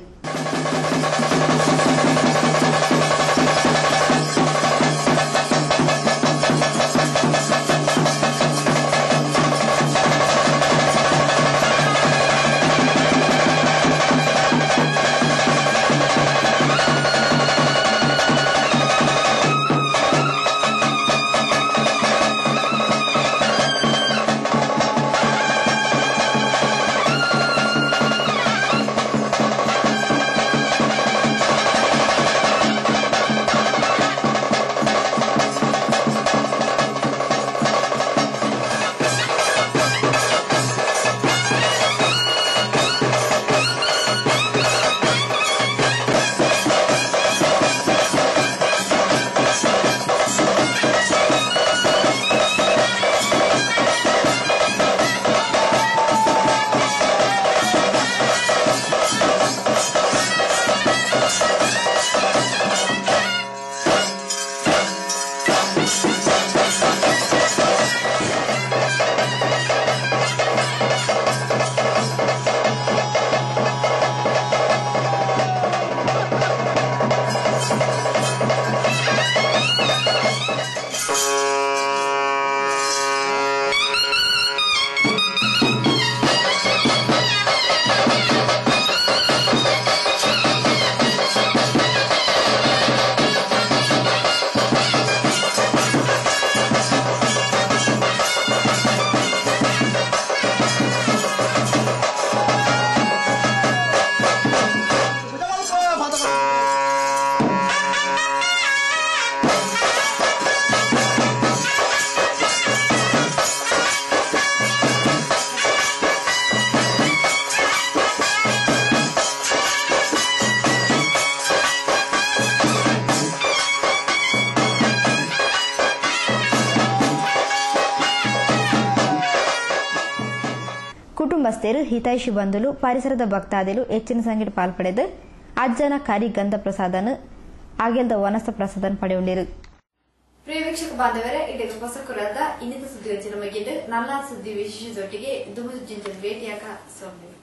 S3: ಕುಟುಂಬಸ್ಥರು, ಹಿತೈಷಿ ಬಂಧುಲು, ಪರಿಸರದ ಭಕ್ತಾದಿಲು ಹೆಚ್ಚಿನ ಸಂಖ್ಯೆಯಲ್ಲಿ ಪಾಲ್ಪಡೆದು ಅಜ್ಜನ ಕರಿ ಗಂಧ ಪ್ರಸಾದನ ಆಗೆಲ್ದ ವನಸ್ಥ ಪ್ರಸಾದನ ಪಡೆಯುಂಡಿರು.
S2: ಪ್ರಿಯ ವೀಕ್ಷಕ ಬಾಂಧವರೇ, ಇದೀಗ ಹೊಸ ಕುಲದ ಇನ್ನಿತ ಸುದ್ದಿ ಯೋಜನೆ ಮುಗಿದು ನನ್ನ ಸುದ್ದಿ ವಿಶೇಷದೊಟ್ಟಿಗೆ ದುಮುಜಿಂಜನ್ ಭೇಟಿಯಾಗ ಸೋಮವಾರ.